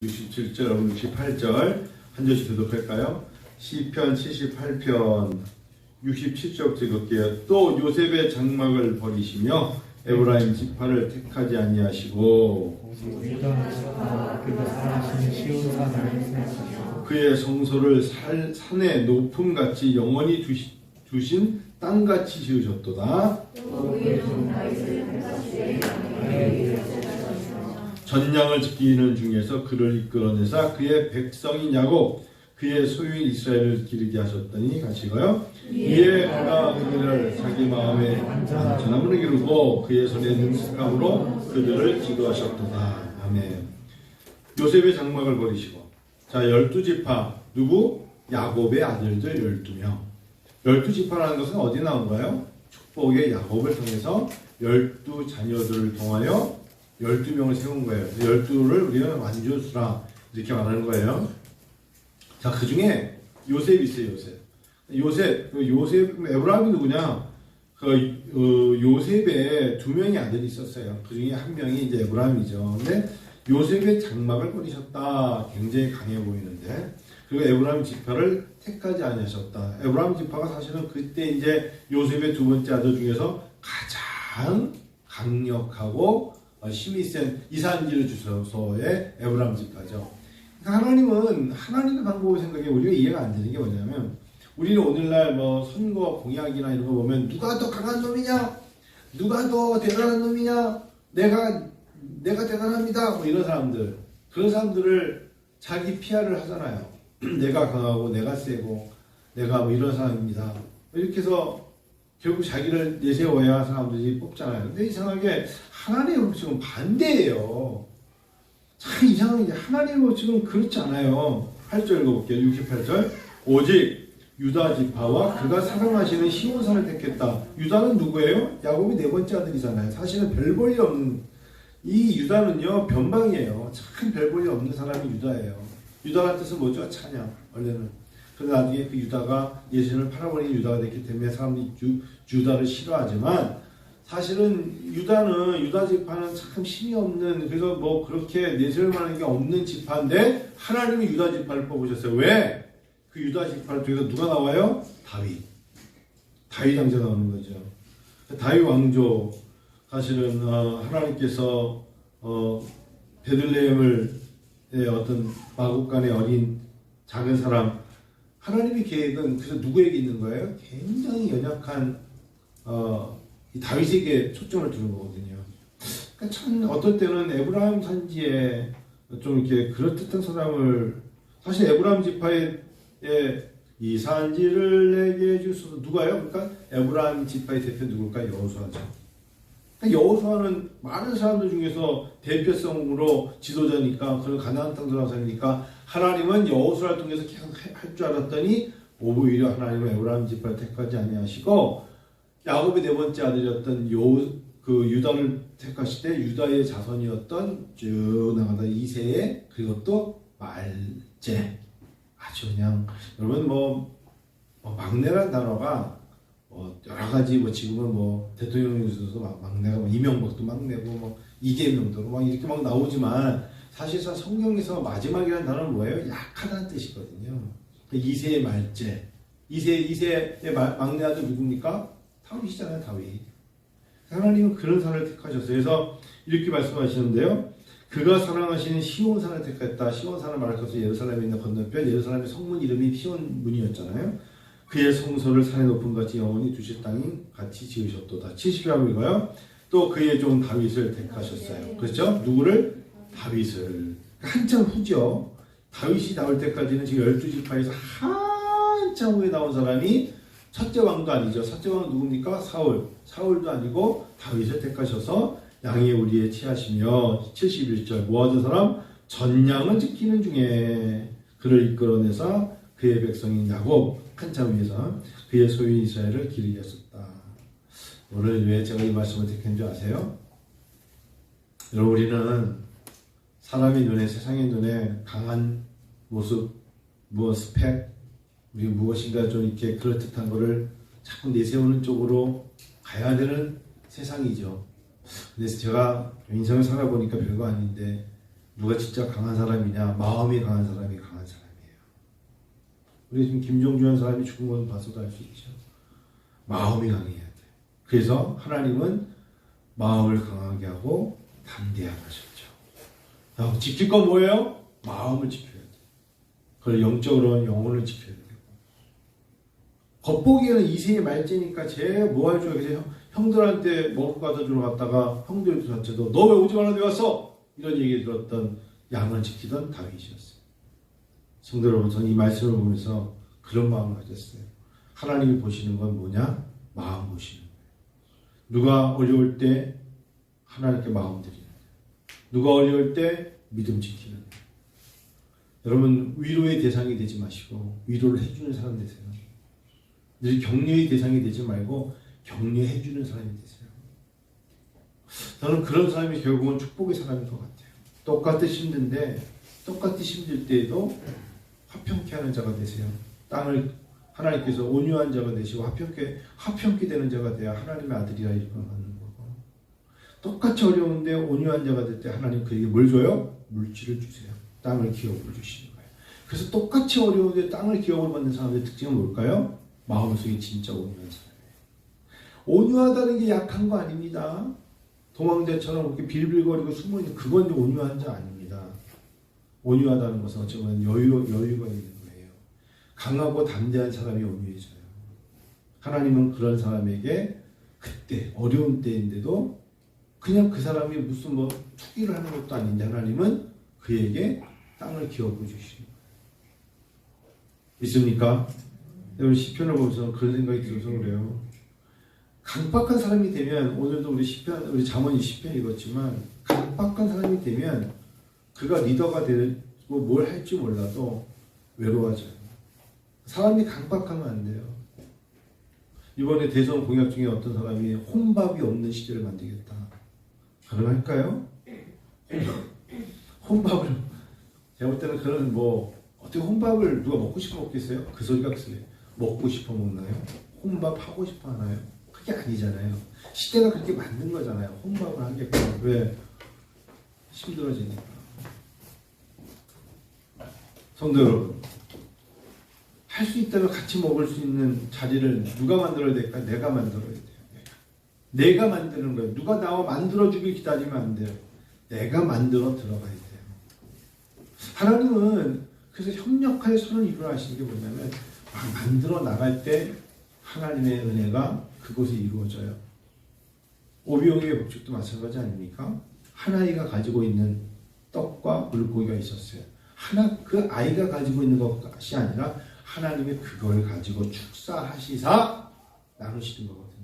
67절, 68절 한 절씩 교독할까요? 시편 78편 67절부터 읽을게요. 또 요셉의 장막을 버리시며 에브라임 지파를 택하지 아니하시고 그의 성소를 산의 높음같이 영원히 두신 땅같이 지으셨도다. 전량을 지키는 중에서 그를 이끌어내사 그의 백성인 야곱 그의 소유인 이스라엘을 기르게 하셨더니 같이 가요. 이에 그가 그들을 자기 마음에 안전함으로 기르고 그의 손에 능숙함으로 그들을 지도하셨도다. 아멘. 요셉의 장막을 버리시고 자 12지파 누구? 야곱의 아들들 12명. 12지파라는 것은 어디 나온가요? 축복의 야곱을 통해서 12자녀들을 통하여 12명을 세운 거예요. 12를 우리는 완전수라 이렇게 말하는 거예요. 자, 그 중에 요셉이 있어요, 요셉. 에브라임이 누구냐? 요셉의 2명의 아들이 있었어요. 그 중에 한 명이 이제 에브라임이죠. 근데 요셉의 장막을 버리셨다. 굉장히 강해 보이는데. 그리고 에브라임 지파를 택하지 아니하셨다. 에브라임 지파가 사실은 그때 이제 요셉의 2번째 아들 중에서 가장 강력하고 힘이 센 이산지를 주소서의 에브라임 지파죠. 그러니까 하나님의 방법을 생각해 우리가 이해가 안 되는 게 뭐냐면 우리는 오늘날 뭐 선거 공약이나 이런 거 보면 누가 더 강한 놈이냐, 누가 더 대단한 놈이냐, 내가 대단합니다. 뭐 이런 사람들, 그런 사람들을 자기 PR을 하잖아요. 내가 강하고 내가 세고 내가 뭐 이런 사람입니다. 이렇게 해서 결국 자기를 내세워야 사람들이 뽑잖아요. 근데 이상하게 하나님은 지금 반대예요. 참 이상한 게 하나님은 지금 그렇지 않아요. 8절 읽어볼게요. 68절. 오직 유다 지파와 그가 사랑하시는 시온산을 택했다. 유다는 누구예요? 야곱이 4번째 아들이잖아요. 사실은 별 볼일 없는 이 유다는요 변방이에요. 참 별 볼일 없는 사람이 유다예요. 유다가 뜻은 뭐죠? 찬양 원래는. 그런데 나중에 그 유다가 예수님을 팔아버린 유다가 됐기 때문에 사람들이 유다를 싫어하지만 사실은 유다 지파는 참 힘이 없는, 그래서 뭐 그렇게 내세울 만한 게 없는 지파인데 하나님이 유다 지파를 뽑으셨어요. 왜? 그 유다 지파 중에서 누가 나와요? 다윗 왕자 나오는 거죠. 다윗 왕조 사실은 하나님께서 베들레헴을 어떤 마국간의 어린 작은 사람, 하나님의 계획은 그래서 누구에게 있는 거예요? 굉장히 연약한 이 다윗에게 초점을 두는 거거든요. 그러니까 참 어떨 때는 에브라임 산지에 좀 이렇게 그럴듯한 사람을, 사실 에브라임 지파의 이 산지를 내게 주소서 누가요? 그러니까 에브라임 지파의 대표 누굴까? 여호수아죠. 그러니까 여호수아는 많은 사람들 중에서 대표성으로 지도자니까, 그런 가나안 땅 들어가서니까 하나님은 여호수아를 통해서 계속 할 줄 알았더니 오히려 하나님은 에브라임 지파를 택하지 아니하시고 야곱의 4번째 아들이었던 유다를 택하실 때 유다의 자손이었던 쭉 나가다 이세의, 그리고 또 말제. 아주 그냥 여러분 막내란 단어가 여러 가지 지금은 대통령에서도 막내가 이명박도 막내고 이재명도 이렇게 나오지만 사실상 성경에서 마지막이라는 단어는 뭐예요? 약하다는 뜻이거든요. 이세의 말제. 이세의 막내 아들 누굽니까? 다윗이잖아요, 다윗. 하나님은 그런 산을 택하셨어요. 그래서 이렇게 말씀하시는데요. 그가 사랑하시는 시온산을 택했다. 시온산을 말해서 예루살렘에 있는 건너편, 예루살렘의 성문 이름이 시온문이었잖아요. 그의 성소를 산의 높음 같이 영원히 두실 땅이 같이 지으셨도다. 70이라고 읽어요. 또 그의 종 다윗을 택하셨어요. 그렇죠? 누구를? 다윗을. 한참 후죠. 다윗이 나올 때까지는 지금 12지파에서 한참 후에 나온 사람이 첫째 왕도 아니죠. 첫째 왕은 누굽니까? 사울도 아니고 다윗을 택하셔서 양의 우리에 취하시며 71절 모아둔 사람 전량을 지키는 중에 그를 이끌어내사 그의 백성인 야곱 한참 위에서 그의 소유인 이스라엘을 기르게 하셨다. 오늘 왜 제가 이 말씀을 택한 줄 아세요? 여러분, 우리는 사람의 눈에, 세상의 눈에 강한 모습, 스펙, 우리 무엇인가 좀 이렇게 그럴듯한 거를 자꾸 내세우는 쪽으로 가야 되는 세상이죠. 근데 제가 인생을 살아보니까 별거 아닌데 누가 진짜 강한 사람이냐? 마음이 강한 사람이 강한 사람이에요. 우리 지금 김종주한 사람이 죽은 건 봐서도 알 수 있죠. 마음이 강해야 돼. 그래서 하나님은 마음을 강하게 하고 담대하게 하셨죠. 지킬 건 뭐예요? 마음을 지켜야 돼. 그걸 영적으로는 영혼을 지켜야 되고. 겉보기에는 이세의 말째니까 쟤 뭐 할 줄 알겠어요? 형들한테 먹고 가다 주러 갔다가 형들 자체도 너 왜 오지 말라는데 왔어? 이런 얘기 들었던 양을 지키던 다윗이었어요. 성도 여러분, 저는 이 말씀을 보면서 그런 마음을 가졌어요. 하나님이 보시는 건 뭐냐? 마음 보시는 거예요. 누가 어려울 때 하나님께 마음 드리는 거예요. 누가 어려울 때 믿음 지키는 거예요. 여러분, 위로의 대상이 되지 마시고 위로를 해주는 사람 되세요. 늘 격려의 대상이 되지 말고 격려해주는 사람이 되세요. 저는 그런 사람이 결국은 축복의 사람인 것 같아요. 똑같이 힘든데 똑같이 힘들 때에도 화평케 하는 자가 되세요. 땅을 하나님께서 온유한 자가 되시고 화평케 되는 자가 돼야 하나님의 아들이라 이름을 받는 거고, 똑같이 어려운데 온유한 자가 될 때 하나님 그에게 뭘 줘요? 물질을 주세요. 땅을 기업을 주시는 거예요. 그래서 똑같이 어려운데 땅을 기업을 받는 사람의 특징은 뭘까요? 마음속에 진짜 온유한 사람이에요. 온유하다는 게 약한 거 아닙니다. 도망자처럼 이렇게 빌빌거리고 숨어있는 그건 온유한 자 아닙니다. 온유하다는 것은 어쩌면 여유가 있는 거예요. 강하고 담대한 사람이 온유해져요. 하나님은 그런 사람에게 그때 어려운 때인데도 그냥 그 사람이 무슨 투기를 하는 것도 아닌데 하나님은 그에게 땅을 기업해 주시는 거예요. 믿습니까? 여러분, 시편을 보면서 그런 생각이 들어서 그래요. 강박한 사람이 되면, 오늘도 우리 잠언이 시편 읽었지만, 강박한 사람이 되면 그가 리더가 되고 뭘 할지 몰라도 외로워져요. 사람이 강박하면 안 돼요. 이번에 대선 공약 중에 어떤 사람이 혼밥이 없는 시대를 만들겠다. 가능할까요? 혼밥을, 제가 볼 때는 그런 어떻게 혼밥을 누가 먹고 싶어 먹겠어요? 그 소리가 그래요. 먹고 싶어 먹나요? 혼밥 하고 싶어 하나요? 그게 아니잖아요. 시대가 그렇게 만든 거잖아요. 혼밥을 하게끔. 왜? 힘들어지니까. 성도 여러분, 할 수 있다면 같이 먹을 수 있는 자리를 누가 만들어야 될까? 내가 만들어야 돼요. 내가 만드는 거예요. 누가 나와 만들어주길 기다리면 안 돼요. 내가 만들어 들어가야 돼요. 하나님은 그래서 협력하여 선을 이루어 하시는 게 뭐냐면, 만들어 나갈 때 하나님의 은혜가 그곳에 이루어져요. 오병이의 복죽도 마찬가지 아닙니까? 하나이가 가지고 있는 떡과 물고기가 있었어요. 그 아이가 가지고 있는 것이 아니라 하나님이 그걸 가지고 축사하시사 나누시는 거거든요.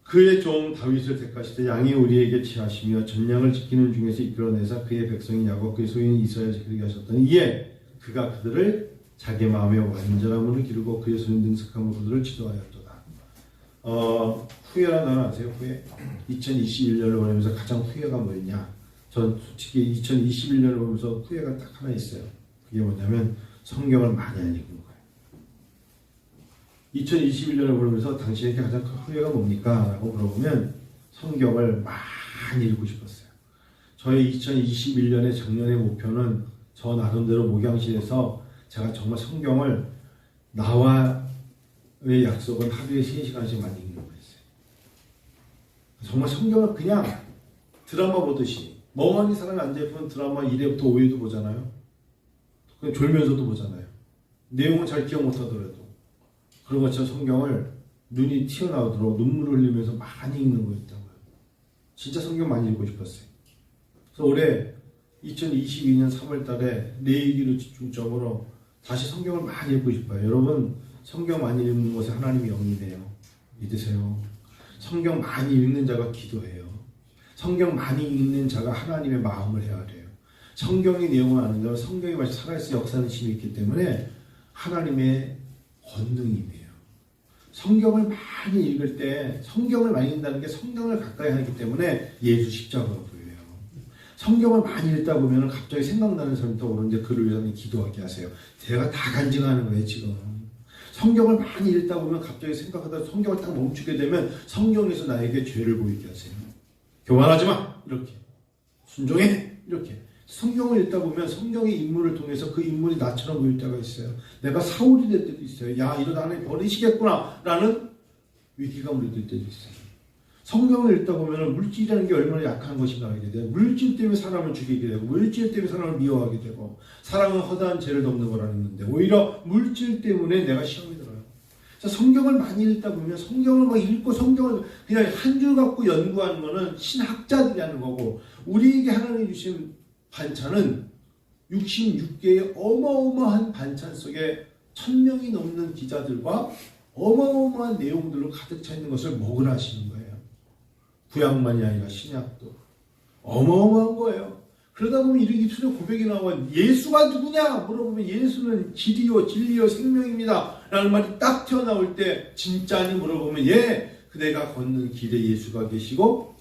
그의 종 다윗을 택하시되 양이 우리에게 취하시며 전량을 지키는 중에서 이끌어내사 그의 백성인 야곱 그의 소유인 이스라엘 지키게 하셨더니 이에 그가 그들을 자기 마음의 완전함으로 기르고 그의 손의 능숙함으로 그들을 지도하였도다. 후회라는 단어 아세요? 후회? 2021년을 보면서 가장 후회가 뭐였냐? 전 솔직히 2021년을 보면서 후회가 딱 하나 있어요. 그게 뭐냐면 성경을 많이 안 읽은 거예요. 2021년을 보면서 당신에게 가장 큰 후회가 뭡니까? 라고 물어보면 성경을 많이 읽고 싶었어요. 저의 2021년의 작년의 목표는 저 나름대로 목양실에서 제가 정말 성경을 나와의 약속은 하루에 3시간씩만 읽는 거였어요. 정말 성경을 그냥 드라마 보듯이 멍하니 사람이 앉아있으면 드라마 1회부터 5회도 보잖아요. 그냥 졸면서도 보잖아요. 내용은 잘 기억 못하더라도. 그런 것처럼 성경을 눈이 튀어나오도록 눈물을 흘리면서 많이 읽는 거였다고요. 진짜 성경 많이 읽고 싶었어요. 그래서 올해 2022년 3월 달에 내 얘기로 집중적으로 다시 성경을 많이 읽고 싶어요. 여러분, 성경 많이 읽는 것에 하나님이 영이 돼요. 믿으세요. 성경 많이 읽는 자가 기도해요. 성경 많이 읽는 자가 하나님의 마음을 헤아려요. 성경의 내용을 아는 자는 성경이 마치 살아있어 역사하는 힘이 있기 때문에 하나님의 권능이에요. 성경을 많이 읽을 때 성경을 많이 읽는다는 게 성경을 가까이 하기 때문에 예수 십자가가 보여요. 성경을 많이 읽다 보면 갑자기 생각나는 사람이 떠오르는데 그를 위해서 기도하게 하세요. 제가 다 간증하는 거예요 지금. 성경을 많이 읽다 보면 갑자기 생각하다 성경을 딱 멈추게 되면 성경에서 나에게 죄를 보이게 하세요. 교만하지 마! 이렇게. 순종해! 이렇게. 성경을 읽다 보면 성경의 인물을 통해서 그 인물이 나처럼 보일 때가 있어요. 내가 사울이 될 때도 있어요. 야, 이러다 하나님 버리시겠구나 라는 위기감을 느낄 때도 있어요. 성경을 읽다 보면 물질이라는 게 얼마나 약한 것인가 하게 돼요. 물질 때문에 사람을 죽이게 되고 물질 때문에 사람을 미워하게 되고 사랑은 허다한 죄를 덮는 거라 했는데 오히려 물질 때문에 내가 시험이 들어요. 성경을 많이 읽다 보면 성경을 막 읽고 성경을 그냥 한 줄 갖고 연구하는 거는 신학자들이 하는 거고 우리에게 하나님 주신 반찬은 66개의 어마어마한 반찬 속에 1000명이 넘는 기자들과 어마어마한 내용들로 가득 차 있는 것을 먹으라 하시는 거예요. 구약만이 아니라 신약도 어마어마한 거예요. 그러다 보면 이렇게 입술에 고백이 나와 예수가 누구냐 물어보면 예수는 길이요 진리요 생명입니다 라는 말이 딱 튀어나올 때 진짜니 물어보면 예, 내가 걷는 길에 예수가 계시고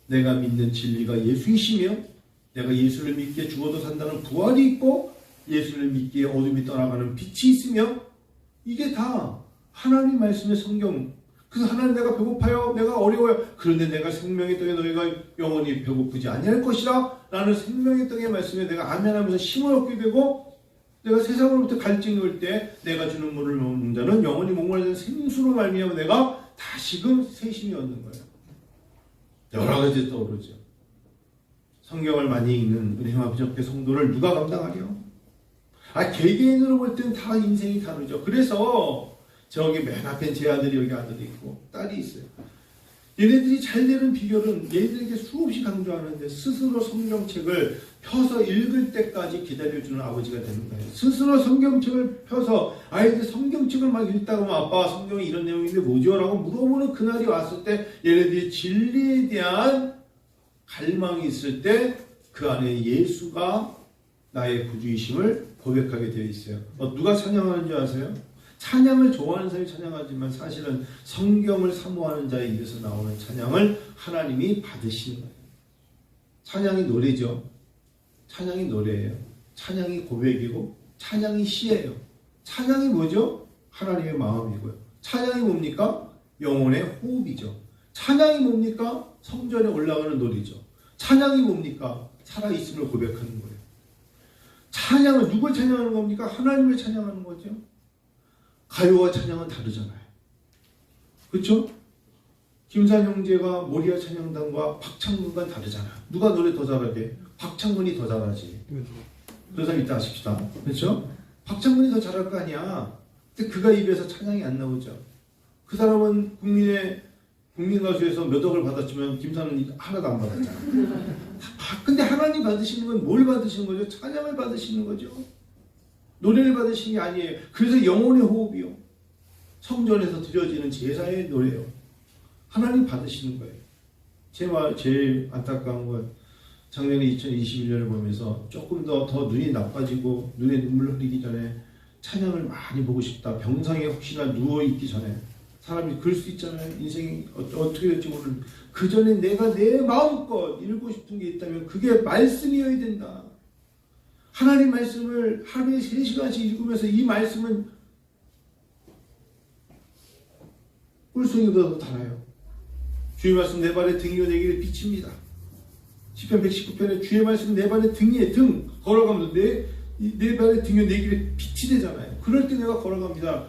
내가 믿는 진리가 예수이시며 내가 예수를 믿기에 죽어도 산다는 부활이 있고 예수를 믿기에 어둠이 떠나가는 빛이 있으며 이게 다 하나님 말씀의 성경. 그래서 하나님 내가 배고파요. 내가 어려워요. 그런데 내가 생명의 떡에 너희가 영원히 배고프지 아니할 것이라 라는 생명의 떡의 말씀에 내가 아멘하면서 힘을 얻게 되고 내가 세상으로부터 갈증이 올 때 내가 주는 물을 먹는 자는 영원히 목마르지 생수로 말미암아 내가 다시금 새심이 얻는 거예요. 여러 가지 떠오르죠. 성경을 많이 읽는 우리 하나님 성도를 누가 감당하려? 개개인으로 볼 때는 다 인생이 다르죠. 그래서 저기 맨 앞엔 제 아들이 여기 아들이 있고 딸이 있어요. 얘네들이 잘 되는 비결은 얘네들에게 수없이 강조하는데 스스로 성경책을 펴서 읽을 때까지 기다려주는 아버지가 되는 거예요. 스스로 성경책을 펴서 아이들 성경책을 막 읽다가 보면 아빠 성경에 이런 내용인데 뭐죠? 라고 물어보는 그날이 왔을 때 얘네들이 진리에 대한 갈망이 있을 때 그 안에 예수가 나의 구주이심을 고백하게 되어 있어요. 누가 찬양하는 줄 아세요? 찬양을 좋아하는 사람이 찬양하지만 사실은 성경을 사모하는 자에 입에서 나오는 찬양을 하나님이 받으시는 거예요. 찬양이 노래죠. 찬양이 노래예요. 찬양이 고백이고 찬양이 시예요. 찬양이 뭐죠? 하나님의 마음이고요. 찬양이 뭡니까? 영혼의 호흡이죠. 찬양이 뭡니까? 성전에 올라가는 노래죠. 찬양이 뭡니까? 살아있음을 고백하는 거예요. 찬양은 누굴 찬양하는 겁니까? 하나님을 찬양하는 거죠. 가요와 찬양은 다르잖아요. 그렇죠? 김산 형제가 모리아 찬양단과 박창근과 다르잖아. 누가 노래 더 잘하게? 박창근이 더 잘하지. 그런 사람 있다 하십시다. 그렇죠? 박창근이 더 잘할 거 아니야. 근데 그가 입에서 찬양이 안 나오죠. 그 사람은 국민 가수에서 몇 억을 받았지만 김산은 하나도 안 받았잖아. 근데 하나님 받으시는 건 뭘 받으시는 거죠? 찬양을 받으시는 거죠. 노래를 받으신 게 아니에요. 그래서 영혼의 호흡이요. 성전에서 드려지는 제사의 노래요. 하나님 받으시는 거예요. 제일 안타까운 건 작년에 2021년을 보면서 조금 더 눈이 나빠지고 눈에 눈물 흘리기 전에 찬양을 많이 보고 싶다. 병상에 혹시나 누워있기 전에 사람이 그럴 수 있잖아요. 인생이 어떻게 될지 모르는 그 전에 내가 내 마음껏 읽고 싶은 게 있다면 그게 말씀이어야 된다. 하나님 말씀을 하루에 3시간씩 읽으면서 이 말씀은 꿀송이보다 더 달아요. 주의 말씀 내 발의 등이요 내 길에 빛입니다. 시편 119편에 주의 말씀 내 발의 등이에 등 걸어가면서 내 발의 등이요 내 길에 빛이 되잖아요. 그럴 때 내가 걸어갑니다.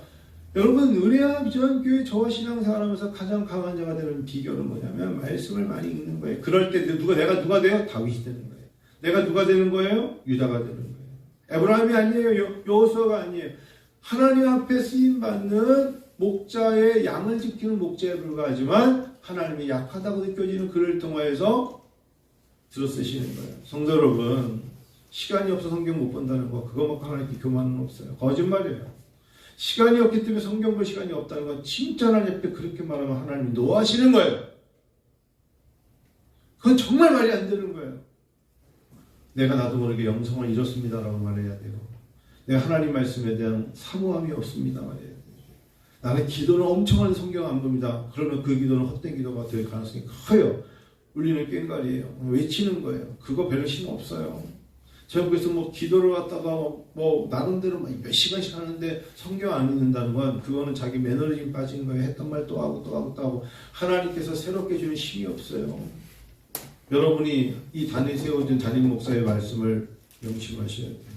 여러분 은혜와 지원교회 저와 신앙생활하면서 가장 강한 자가 되는 비결은 뭐냐면 말씀을 많이 읽는 거예요. 그럴 때 내가 누가 돼요? 다윗이 되는 거예요. 내가 누가 되는 거예요? 유다가 되는 거예요. 에브라임이 아니에요. 여호수아가 아니에요. 하나님 앞에 쓰임받는 목자의 양을 지키는 목자에 불과하지만 하나님이 약하다고 느껴지는 그를 통하여서 들어쓰시는 거예요. 성도 여러분, 시간이 없어 성경 못 본다는 거 그거 먹고 하나님께 교만은 없어요. 거짓말이에요. 시간이 없기 때문에 성경 볼 시간이 없다는 건 진짜 하나님 앞에 그렇게 말하면 하나님이 노하시는 거예요. 그건 정말 말이 안 되는 거예요. 내가 나도 모르게 영성을 잃었습니다라고 말해야 돼요. 내가 하나님 말씀에 대한 사모함이 없습니다 말해야 돼요. 나는 기도는 엄청 하는 성경 안 봅니다. 그러면 그 기도는 헛된 기도가 될 가능성이 커요. 울리는 꽹과리예요. 외치는 거예요. 그거 별로 힘 없어요. 제가 그래서 기도를 갖다가 나름대로 몇 시간씩 하는데 성경 안 읽는다는 건 그거는 자기 매너리즘 빠진 거예요. 했던 말 또 하고 또 하고 또 하고 하나님께서 새롭게 주는 힘이 없어요. 여러분이 이 단에 세워진 담임 목사의 말씀을 명심하셔야 돼요.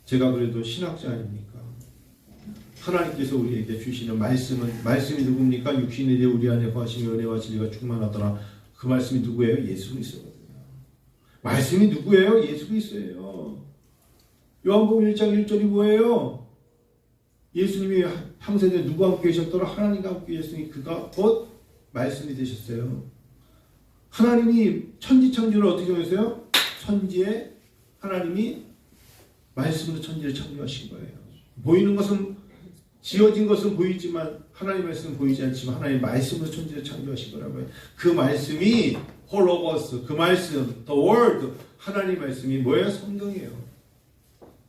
제가 그래도 신학자 아닙니까? 하나님께서 우리에게 주시는 말씀이 누굽니까? 육신이 되어 우리 안에 거하시며 은혜와 진리가 충만하더라. 그 말씀이 누구예요? 예수 그리스도거든요. 말씀이 누구예요? 예수 그리스도예요. 요한복음 1장 1절이 뭐예요? 예수님이 평생에 누구와 함께 계셨더라? 하나님과 함께 계셨으니 그가 곧 말씀이 되셨어요. 하나님이 천지창조를 어떻게 정했어요? 천지에 하나님이 말씀으로 천지를 창조하신 거예요. 보이는 것은, 지어진 것은 보이지만 하나님의 말씀은 보이지 않지만 하나님의 말씀으로 천지를 창조하신 거라고요. 그 말씀이 홀로거스, 그 말씀, the word, 하나님의 말씀이 뭐예요? 성경이에요.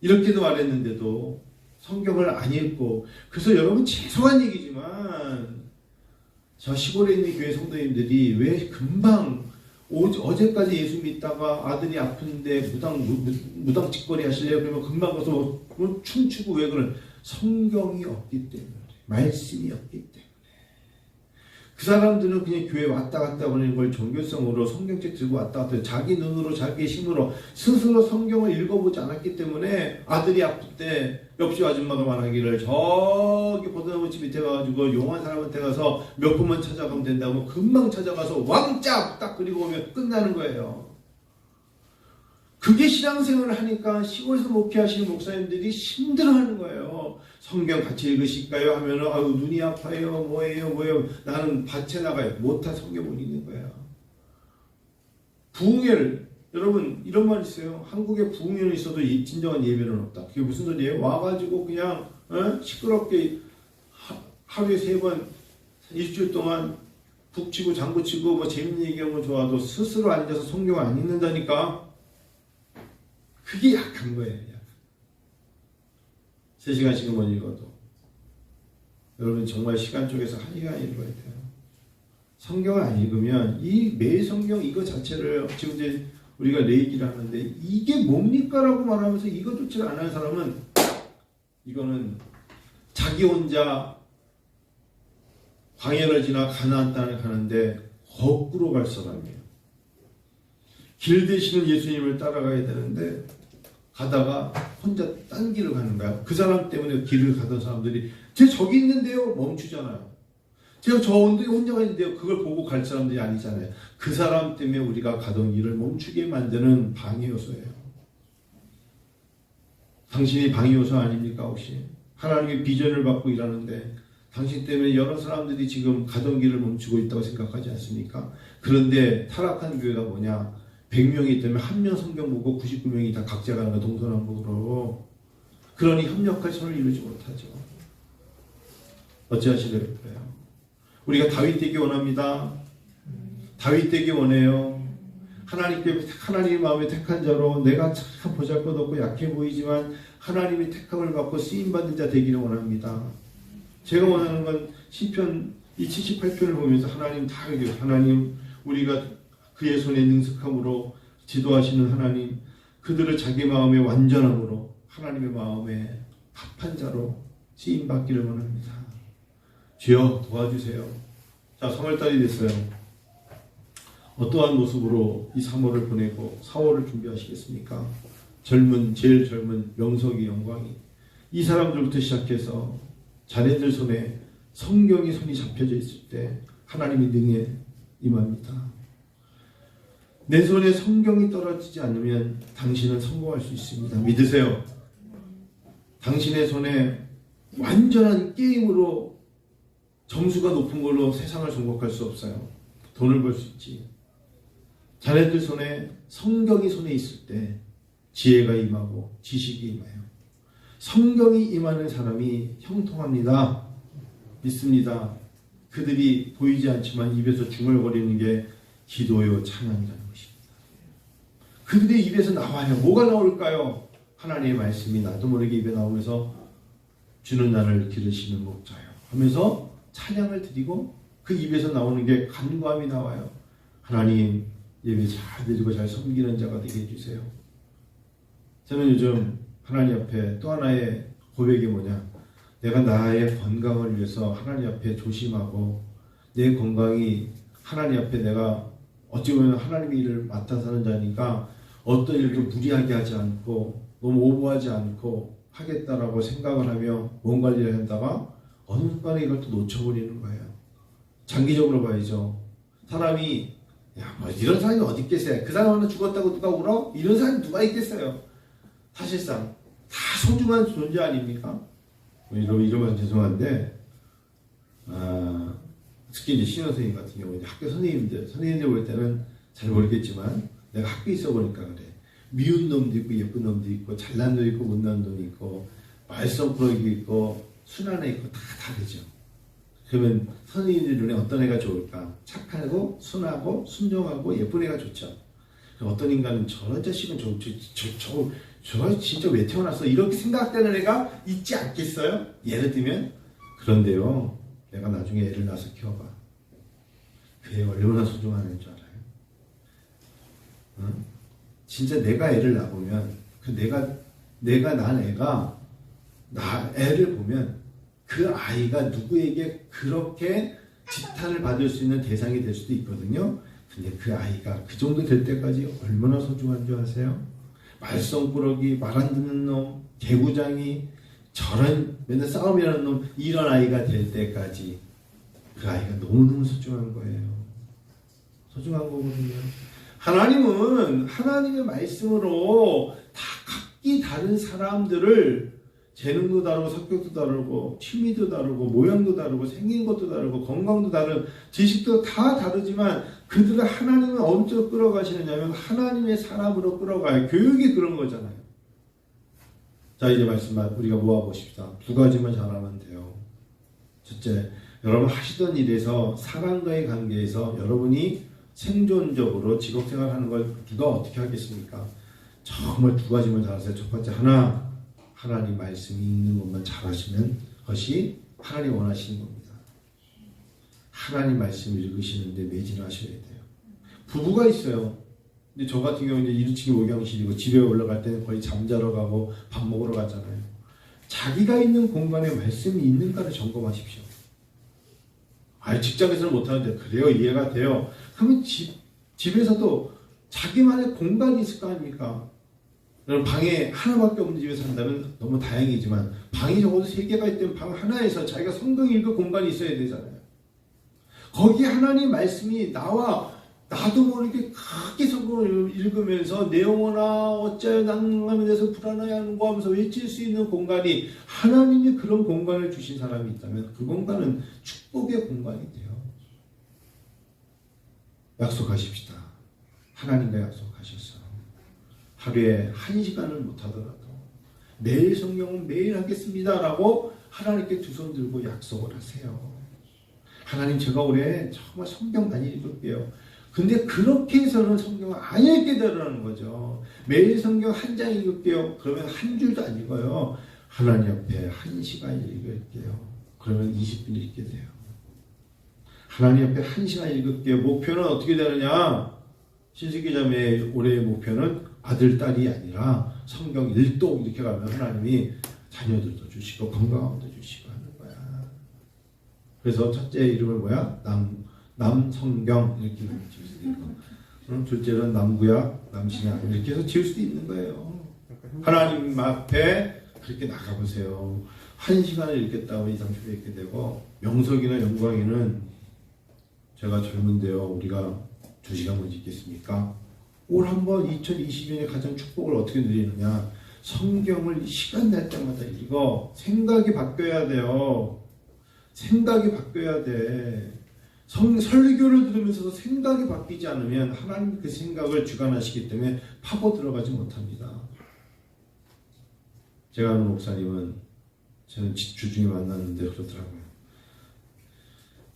이렇게도 말했는데도 성경을 안 읽고, 그래서 여러분 죄송한 얘기지만 저 시골에 있는 교회 성도님들이 왜 금방 어제까지 예수 믿다가 아들이 아픈데 무당 짓거리 하실래요? 그러면 금방 가서 춤추고 왜 그런? 성경이 없기 때문에, 말씀이 없기 때문에. 그 사람들은 그냥 교회 왔다 갔다 하는 걸 종교성으로 성경책 들고 왔다 갔다 자기 눈으로 자기의 힘으로 스스로 성경을 읽어보지 않았기 때문에 아들이 아플 때 옆집 아줌마가 말하기를 저기 포도나무집 밑에 가가지고 용한 사람한테 가서 몇 분만 찾아가면 된다고 금방 찾아가서 왕짝 딱 그리고 오면 끝나는 거예요. 그게 신앙생활을 하니까 시골에서 목회하시는 목사님들이 힘들어하는 거예요. 성경 같이 읽으실까요? 하면은 아유 눈이 아파요. 뭐예요? 나는 밭에 나가요. 못한 성경 못 읽는 거야. 부흥회를 여러분 이런 말 있어요. 한국에 부흥회는 있어도 진정한 예배는 없다. 그게 무슨 소리예요? 와가지고 그냥 시끄럽게 하루에 3번 일주일 동안 북치고 장구치고 뭐 재밌는 얘기하면 좋아도 스스로 앉아서 성경을 안 읽는다니까. 그게 약한 거예요. 3시간씩은 읽어도 여러분 정말 시간 쪽에서 1시간 읽어야 돼요. 성경을 안 읽으면 이 매성경 이거 자체를 지금 이제 우리가 레이기를 하는데 이게 뭡니까? 라고 말하면서 이거조차 안 하는 사람은 이거는 자기 혼자 광야를 지나 가나안 땅을 가는데 거꾸로 갈 사람이에요. 길 대신은 예수님을 따라가야 되는데 가다가 혼자 딴 길을 가는 거야. 그 사람 때문에 길을 가던 사람들이 쟤 저기 있는데요? 멈추잖아요. 제가 저 언덕에 혼자 가 있는데요? 그걸 보고 갈 사람들이 아니잖아요. 그 사람 때문에 우리가 가던 길을 멈추게 만드는 방해 요소예요. 당신이 방해 요소 아닙니까 혹시? 하나님의 비전을 받고 일하는데 당신 때문에 여러 사람들이 지금 가던 길을 멈추고 있다고 생각하지 않습니까? 그런데 타락한 교회가 뭐냐? 100명이 있다면 1명 성경 보고 99명이 다 각자 가는 거 동서남북으로. 그러니 협력할 손을 이루지 못하죠. 어찌하시려고요? 우리가 다윗 되기 원합니다. 다윗 되기 원해요. 하나님의 마음에 택한 자로 내가 참 보잘것없고 약해 보이지만 하나님의 택함을 받고 쓰임받는 자 되기를 원합니다. 제가 원하는 건 시편 이 78편을 보면서 하나님 다 얘기해요. 하나님 우리가 그의 손에 능숙함으로 지도하시는 하나님, 그들을 자기 마음의 완전함으로 하나님의 마음에 합한 자로 쓰임받기를 원합니다. 주여 도와주세요. 자, 3월달이 됐어요. 어떠한 모습으로 이 3월을 보내고 4월을 준비하시겠습니까? 제일 젊은 명석이 영광이 이 사람들부터 시작해서 자네들 손에 성경의 손이 잡혀져 있을 때 하나님의 능에 임합니다. 내 손에 성경이 떨어지지 않으면 당신은 성공할 수 있습니다. 믿으세요. 당신의 손에 완전한 게임으로 점수가 높은 걸로 세상을 정복할 수 없어요. 돈을 벌 수 있지. 자네들 손에 성경이 손에 있을 때 지혜가 임하고 지식이 임해요. 성경이 임하는 사람이 형통합니다. 믿습니다. 그들이 보이지 않지만 입에서 중얼거리는 게 기도요 찬양이라는 것입니다. 그들의 입에서 나와요. 뭐가 나올까요? 하나님의 말씀이 나도 모르게 입에 나오면서 주는 나를 기르시는 목자요 하면서 찬양을 드리고 그 입에서 나오는 게 간구함이 나와요. 하나님 예배 잘 드리고 잘 섬기는 자가 되게 해주세요. 저는 요즘 하나님 앞에 또 하나의 고백이 뭐냐, 내가 나의 건강을 위해서 하나님 앞에 조심하고 내 건강이 하나님 앞에 내가 어찌 보면 하나님의 일을 맡아서 하는 자니까 어떤 일도 무리하게 하지 않고 너무 오버하지 않고 하겠다라고 생각을 하며 몸 관리를 한다가 어느 순간에 이걸 또 놓쳐버리는 거예요. 장기적으로 봐야죠. 사람이 뭐 이런 사람이 어디 있겠어요. 그 사람 하나 죽었다고 누가 울어? 이런 사람이 누가 있겠어요. 사실상 다 소중한 존재 아닙니까? 뭐 이러면 죄송한데 특히 이제 신호 선생님 같은 경우 이제 학교 선생님들 볼 때는 잘 모르겠지만 내가 학교에 있어 보니까 그래. 미운 놈도 있고 예쁜 놈도 있고 잘난 놈도 있고 못난 놈도 있고 말썽꾸러기 있고 순한 애 있고 다 다르죠. 그러면 선생님들 눈에 어떤 애가 좋을까? 착하고 순하고 순종하고 예쁜 애가 좋죠. 어떤 인간은 저런 자식은 저 진짜 왜 태어났어? 이렇게 생각되는 애가 있지 않겠어요? 예를 들면 그런데요. 내가 나중에 애를 낳아서 키워봐. 그 애가 얼마나 소중한 애인 줄 알아요? 응? 진짜 내가 애를 낳으면 그 내가 낳은 애가 애를 보면 그 아이가 누구에게 그렇게 지탄을 받을 수 있는 대상이 될 수도 있거든요. 근데 그 아이가 그 정도 될 때까지 얼마나 소중한 줄 아세요? 말썽꾸러기, 말 안 듣는 놈, 개구장이, 저런 맨날 싸움이라는 놈, 이런 아이가 될 때까지 그 아이가 너무너무 소중한 거예요. 소중한 거거든요. 하나님은 하나님의 말씀으로 다 각기 다른 사람들을 재능도 다르고 성격도 다르고 취미도 다르고 모양도 다르고 생긴 것도 다르고 건강도 다른 지식도 다 다르지만 그들을 하나님은 어디로 끌어가시느냐면 하나님의 사람으로 끌어가요. 교육이 그런 거잖아요. 자 이제 말씀 우리가 모아보십시다. 두 가지만 잘하면 돼요. 첫째, 여러분 하시던 일에서 사람과의 관계에서 여러분이 생존적으로 직업생활하는 걸 누가 어떻게 하겠습니까? 정말 두 가지만 잘하세요. 첫 번째 하나님 말씀이 읽는 것만 잘하시면 그것이 하나님 원하시는 겁니다. 하나님 말씀을 읽으시는데 매진하셔야 돼요. 부부가 있어요. 근데 저 같은 경우는 이제 1층이 오경실이고 집에 올라갈 때는 거의 잠자러 가고 밥 먹으러 가잖아요. 자기가 있는 공간에 말씀이 있는가를 점검하십시오. 직장에서는 못하는데 그래요. 이해가 돼요. 그러면 집에서도 자기만의 공간이 있을 거 아닙니까? 여러분 방에 하나밖에 없는 집에 산다면 너무 다행이지만 방이 적어도 3개가 있다면 방 하나에서 자기가 성경 읽을 공간이 있어야 되잖아요. 거기에 하나님 말씀이 나도 모르게 크게 성경을 읽으면서 내 영혼아 어찌하여 낭망함에 대해서 불안해하는고 하면서 외칠 수 있는 공간이 하나님이 그런 공간을 주신 사람이 있다면 그 공간은 축복의 공간이 돼요. 약속하십시다. 하나님과 약속하셨어. 하루에 1시간을 못하더라도 매일 성경은 매일 하겠습니다 라고 하나님께 두 손 들고 약속을 하세요. 하나님 제가 올해 정말 성경 많이 읽을게요. 근데 그렇게 해서는 성경을 안 읽게 되라는 거죠. 매일 성경 한 장 읽을게요. 그러면 한 줄도 안 읽어요. 하나님 앞에 1시간 읽을게요. 그러면 20분 읽게 돼요. 하나님 앞에 1시간 읽을게요. 목표는 어떻게 되느냐? 신세계자매의 올해의 목표는 아들, 딸이 아니라 성경 1독 이렇게 가면 하나님이 자녀들도 주시고 건강함도 주시고 하는 거야. 그래서 첫째 이름을 뭐야? 남성경 이렇게 지을 수도 있고, 둘째는 남구약, 남신약 이렇게 해서 지을 수도 있는 거예요. 하나님 앞에 그렇게 나가보세요. 1시간을 읽겠다고 2, 30분 읽게 되고, 명석이나 영광이는 제가 젊은데요. 우리가 2시간 먼저 읽겠습니까? 올 한번 2020년에 가장 축복을 어떻게 누리느냐? 성경을 시간 날 때마다 읽어. 생각이 바뀌어야 돼요. 생각이 바뀌어야 돼. 설교를 들으면서도 생각이 바뀌지 않으면 하나님 그 생각을 주관하시기 때문에 파고 들어가지 못합니다. 제가 아는 목사님은 저는 주중에 만났는데 그러더라고요.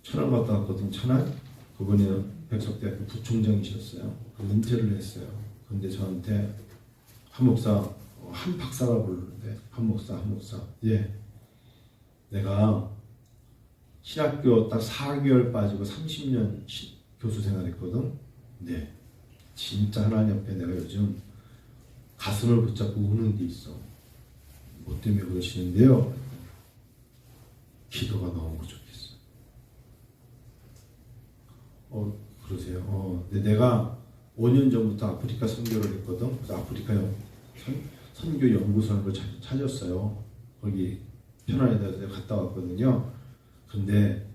천안 갔다 왔거든. 천안? 그분이 백석대학교 부총장이셨어요. 은퇴를 했어요. 근데 저한테 한 목사, 한 박사라 부르는데 한 목사. 예, 내가 신학교 딱 4개월 빠지고 30년 교수 생활했거든. 네, 진짜 하나님 앞에 내가 요즘 가슴을 붙잡고 우는 게 있어. 뭐 때문에 그러시는데요? 기도가 너무 부족했어. 그러세요. 근데 내가 5년 전부터 아프리카 선교를 했거든. 그래서 아프리카 선교 연구소라는 걸 찾았어요. 거기 편안에다 갔다 왔거든요. 근데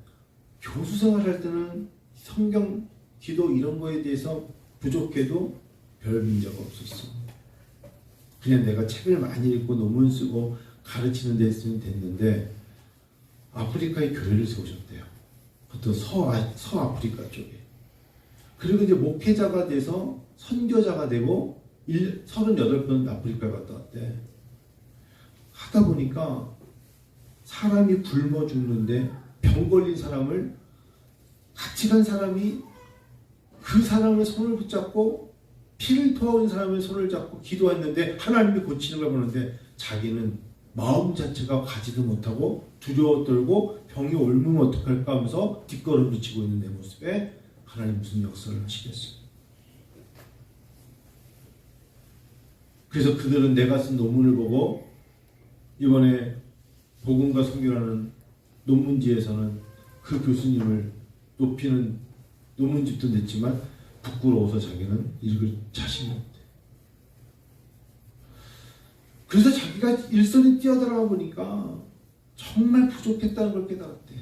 교수 생활할 때는 성경, 기도 이런 거에 대해서 부족해도 별 문제가 없었어. 그냥 내가 책을 많이 읽고 논문 쓰고 가르치는 데 했으면 됐는데 아프리카에 교회를 세우셨대요. 그것도 서아프리카 쪽에. 그리고 이제 목회자가 돼서 선교자가 되고 38번 아프리카에 갔다 왔대. 하다 보니까 사람이 굶어 죽는데 병 걸린 사람을 같이 간 사람이 그 사람의 손을 붙잡고 피를 토하는 사람의 손을 잡고 기도했는데 하나님이 고치는 걸 보는데 자기는 마음 자체가 가지도 못하고 두려워 떨고 병이 옮으면 어떡할까 하면서 뒷걸음질 치고 있는 내 모습에 하나님 무슨 역사를 하시겠어요. 그래서 그들은 내가 쓴 논문을 보고 이번에 복음과 선교라는 논문지에서는 그 교수님을 높이는 논문집도 냈지만 부끄러워서 자기는 읽을 자신이 없대. 그래서 자기가 일선에 뛰어들어가 보니까 정말 부족했다는 걸 깨달았대.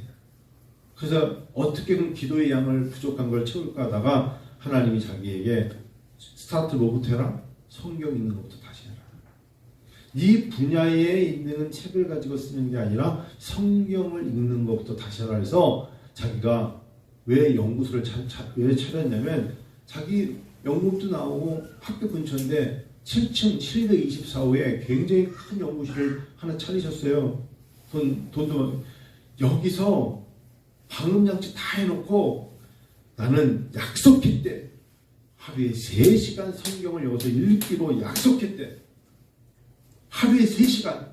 그래서 어떻게 그럼 기도의 양을 부족한 걸 채울까 하다가 하나님이 자기에게 스타트 뭐부터 해라? 성경 읽는 것부터 다시 해라. 네 분야에 있는 책을 가지고 쓰는 게 아니라 성경을 읽는 것부터 다시 하라 해서 자기가 왜 연구소를 왜 차렸냐면 자기 연구도 나오고 학교 근처인데 7층 724호에 굉장히 큰 연구실을 하나 차리셨어요. 돈도 여기서 방음장치 다 해놓고 나는 약속했대. 하루에 3시간 성경을 여기서 읽기로 약속했대. 하루에 3시간.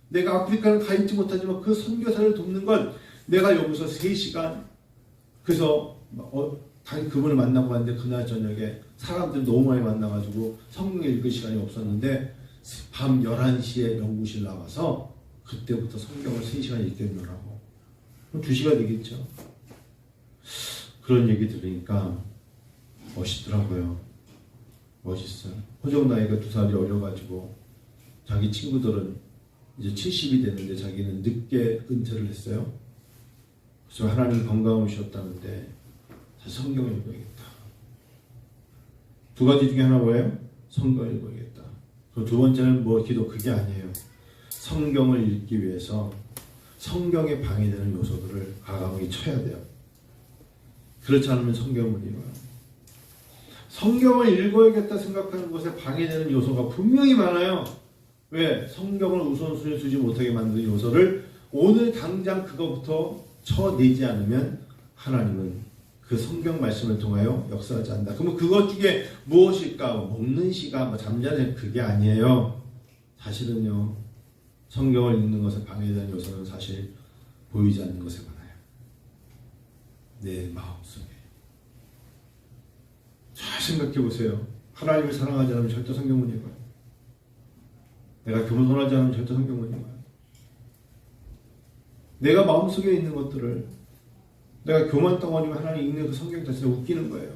내가 아프리카는 가 있지 못하지만 그 선교사를 돕는 건 내가 여기서 3시간. 그래서 그분을 만나고 왔는데 그날 저녁에 사람들 너무 많이 만나가지고 성경 읽을 시간이 없었는데 밤 11시에 연구실 나와서 그때부터 성경을 3시간 읽겠노라고. 2시간 되겠죠. 그런 얘기 들으니까 멋있더라고요. 멋있어요. 호정 나이가 2살이 어려가지고 자기 친구들은 이제 70이 됐는데 자기는 늦게 은퇴를 했어요. 그래서 하나님 건강을 주셨다는데 성경을 읽어야겠다. 2가지 중에 하나 뭐예요? 성경을 읽어야겠다. 그리고 2번째는 뭐 기도 그게 아니에요. 성경을 읽기 위해서 성경에 방해되는 요소들을 과감하게 쳐야 돼요. 그렇지 않으면 성경을 못 읽어요. 성경을 읽어야겠다 생각하는 것에 방해되는 요소가 분명히 많아요. 왜? 성경을 우선순위에 두지 못하게 만드는 요소를 오늘 당장 그거부터 쳐내지 않으면 하나님은 그 성경 말씀을 통하여 역사하지 않는다. 그러면 그것 중에 무엇일까? 먹는 시간, 잠자는 그게 아니에요. 사실은요. 성경을 읽는 것에 방해되는 요소는 사실 보이지 않는 것에 많아요. 내 마음속에. 잘 생각해 보세요. 하나님을 사랑하지 않으면 절대 성경 못 읽어요. 내가 겸손하지 않으면 절대 성경 못 읽어요. 내가 마음속에 있는 것들을 내가 교만 덩어리면 하나님 읽는 그 성경 자체가 웃기는 거예요.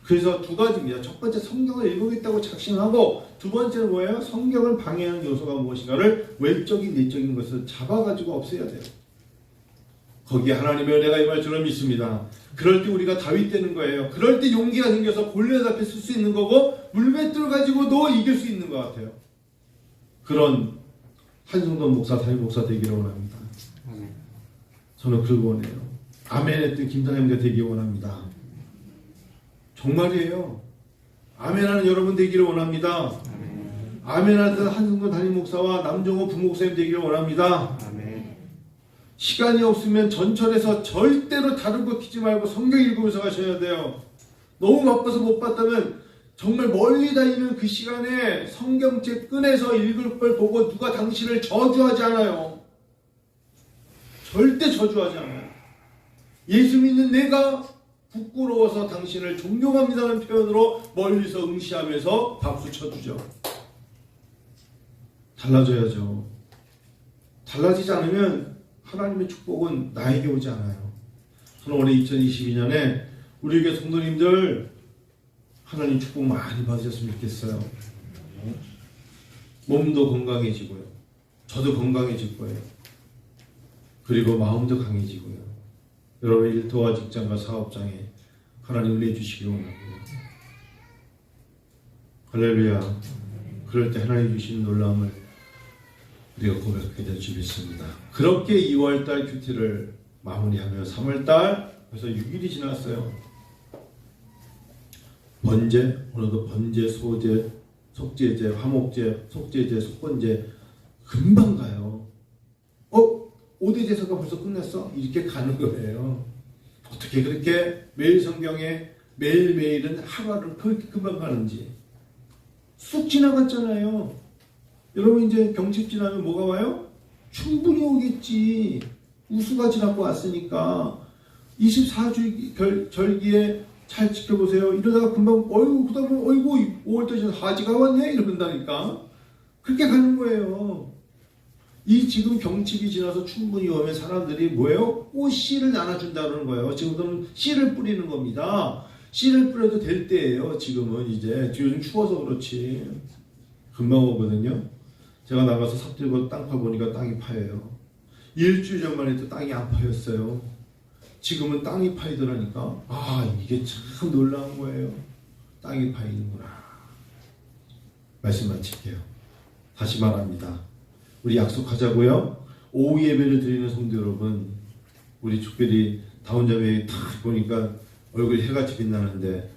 그래서 2가지입니다. 첫 번째 성경을 읽겠다고 작심하고 2번째는 뭐예요? 성경을 방해하는 요소가 무엇인가를 외적인 내적인 것을 잡아가지고 없애야 돼요. 거기에 하나님의 은혜가 임할 줄을 믿습니다. 그럴 때 우리가 다윗 되는 거예요. 그럴 때 용기가 생겨서 골리앗 앞에 쓸 수 있는 거고 물맷돌 가지고도 이길 수 있는 것 같아요. 그런 한성돈 목사, 담임 목사 되기를 원합니다. 저는 그러고 원해요. 아멘 했던 김사님과 되기 원합니다. 정말이에요. 아멘하는 여러분 되기를 원합니다. 아멘하는 한성돈 담임 목사와 남정호 부목사님 되기를 원합니다. 아멘. 시간이 없으면 전철에서 절대로 다른 거 키지 말고 성경 읽으면서 가셔야 돼요. 너무 바빠서 못 봤다면 정말 멀리 다니는 그 시간에 성경책 꺼내서 읽을 걸 보고 누가 당신을 저주하지 않아요. 절대 저주하지 않아요. 예수 믿는 내가 부끄러워서 당신을 존경합니다는 표현으로 멀리서 응시하면서 박수 쳐주죠. 달라져야죠. 달라지지 않으면 하나님의 축복은 나에게 오지 않아요. 저는 올해 2022년에 우리 교회 성도님들 하나님 축복 많이 받으셨으면 좋겠어요. 몸도 건강해지고요. 저도 건강해질 거예요. 그리고 마음도 강해지고요. 여러분 일터와 직장과 사업장에 하나님 은혜 주시기 원합니다. 할렐루야. 그럴 때 하나님 주시는 놀라움을 우리가 고백하게 될 줄 믿습니다. 그렇게 2월달 큐티를 마무리하며 3월달 벌써 6일이 지났어요. 번제, 오늘도 번제, 소제, 속제제, 화목제, 속제제, 속번제 금방 가요. 5대 제사가 벌써 끝났어? 이렇게 가는 거예요. 어떻게 그렇게 매일 성경에 매일매일은 하루하루 그렇게 금방 가는지. 쑥 지나갔잖아요. 여러분 이제 경칩 지나면 뭐가 와요? 충분히 오겠지. 우수가 지나고 왔으니까 24절기에 잘 지켜보세요. 이러다가 금방 그러다 보면 5월달 지나 하지가 왔네 이런다니까. 그렇게 가는 거예요. 이 지금 경칩이 지나서 충분히 오면 사람들이 뭐예요? 씨를 나눠준다는 거예요. 지금은 씨를 뿌리는 겁니다. 씨를 뿌려도 될 때예요. 지금은 이제 요즘 추워서 그렇지 금방 오거든요. 제가 나가서 삽 들고 땅 파보니까 땅이 파여요. 일주일 전만 해도 땅이 안 파였어요. 지금은 땅이 파이더라니까. 이게 참 놀라운 거예요. 땅이 파이는구나. 말씀 마칠게요. 다시 말합니다. 우리 약속하자고요. 오후 예배를 드리는 성도 여러분, 우리 특별히 다운자매에 딱 보니까 얼굴이 해같이 빛나는데,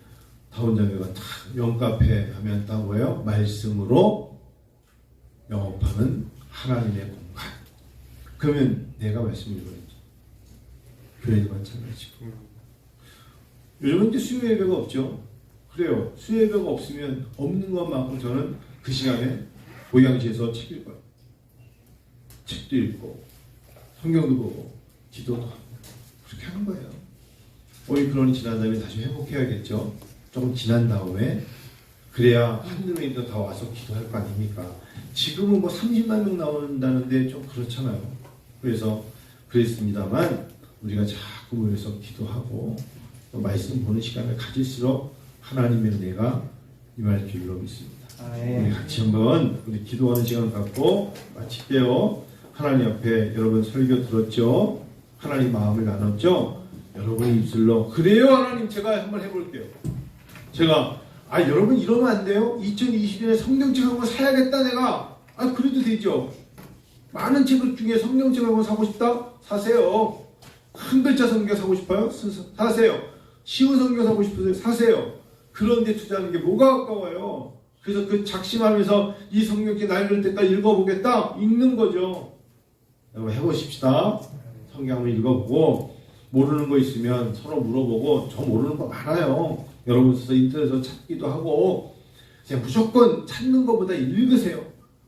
다운자매가 딱 영카페 하면 딱 뭐예요? 말씀으로 영업하는 하나님의 공간. 그러면 내가 말씀 읽어야지. 교회도 마찬가지고. 요즘은 이제 수요 예배가 없죠. 그래요. 수요 예배가 없으면 없는 것만큼 저는 그 시간에 고양시에서 책 읽어요. 책도 읽고 성경도 보고 기도도 하고 그렇게 하는 거예요. 오미크론이 지난 다음에 다시 회복해야겠죠. 조금 지난 다음에 그래야 한두 명이 다 와서 기도할 거 아닙니까? 지금은 뭐 30만 명 나온다는데 좀 그렇잖아요. 그래서 그랬습니다만 우리가 자꾸 모여서 기도하고 또 말씀 보는 시간을 가질수록 하나님의 은혜가 임할 줄로 믿습니다. 우리 같이 한번 우리 기도하는 시간 갖고 마칠게요. 하나님 앞에 여러분 설교 들었죠? 하나님 마음을 나눴죠? 여러분의 입술로 그래요 하나님 제가 한번 해볼게요. 제가 여러분 이러면 안 돼요? 2020년에 성경책 한 권 사야겠다 내가. 그래도 되죠. 많은 책 중에 성경책 한 권 사고 싶다? 사세요. 한 글자 성경 사고 싶어요? 사세요. 쉬운 성경 사고 싶으세요? 사세요. 그런데 투자하는 게 뭐가 아까워요? 그래서 그 작심하면서 이 성경책 나이 들 때까지 읽어보겠다? 읽는 거죠. 여러분 해보십시다. 성경 한번 읽어보고 모르는 거 있으면 서로 물어보고 저 모르는 거 많아요. 여러분 스스로 인터넷에서 찾기도 하고 그냥 무조건 찾는 것보다 읽으세요.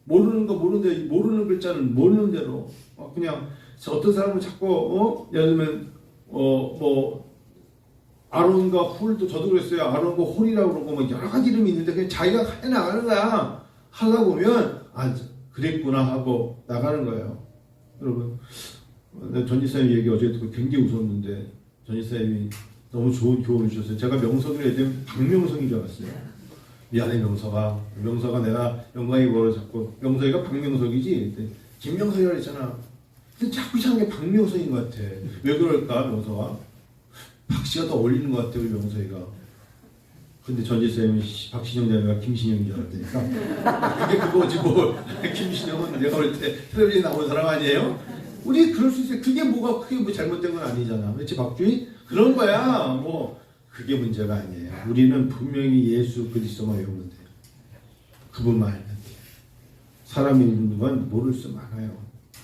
모르는 거 모르는데 모르는 글자는 모르는 대로 그냥 어떤 사람은 자꾸 예를 들면 뭐 아론과 홀도 저도 그랬어요. 아론과 홀이라고 그러고 뭐 여러 가지 이름이 있는데 그냥 자기가 해나가는 거야. 하다 보면 그랬구나 하고 나가는 거예요. 여러분 전지사님 얘기 어제 듣고 굉장히 웃었는데 전지사님이 너무 좋은 교훈을 주셨어요. 제가 명석이라 했더니 박명석인 줄 알았어요. 미안해 명석아. 명석아 내가 영광이 뭐로 자꾸 명석이가 박명석이지. 김명석이라고 했잖아. 근데 자꾸 이상하게 박명석인 것 같아. 왜 그럴까 명석아? 박씨가 더 어울리는 것 같아 우리 명석이가. 근데 전지사님이 박신영 자매가 김신영인 줄 알았다니까. 그게 그거지 뭐. 김신영은 내가 볼 때 텔레비전에 나온 사람 아니에요? 우리 그럴 수 있어요. 그게 뭐가 크게 뭐 잘못된 건 아니잖아. 그렇지 박주희? 그런 거야. 뭐 그게 문제가 아니에요. 우리는 분명히 예수 그리스도만 외우면 돼요. 그분만 알면 돼요. 사람이 읽는 건 모를 수 많아요.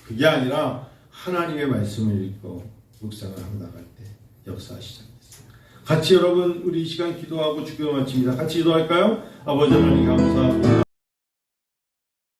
그게 아니라 하나님의 말씀을 읽고 묵상을 하고 나갈 때 역사가 시작됐어요. 같이 여러분 우리 이 시간 기도하고 주기도 마칩니다. 같이 기도할까요? 아버지 하나님 감사합니다.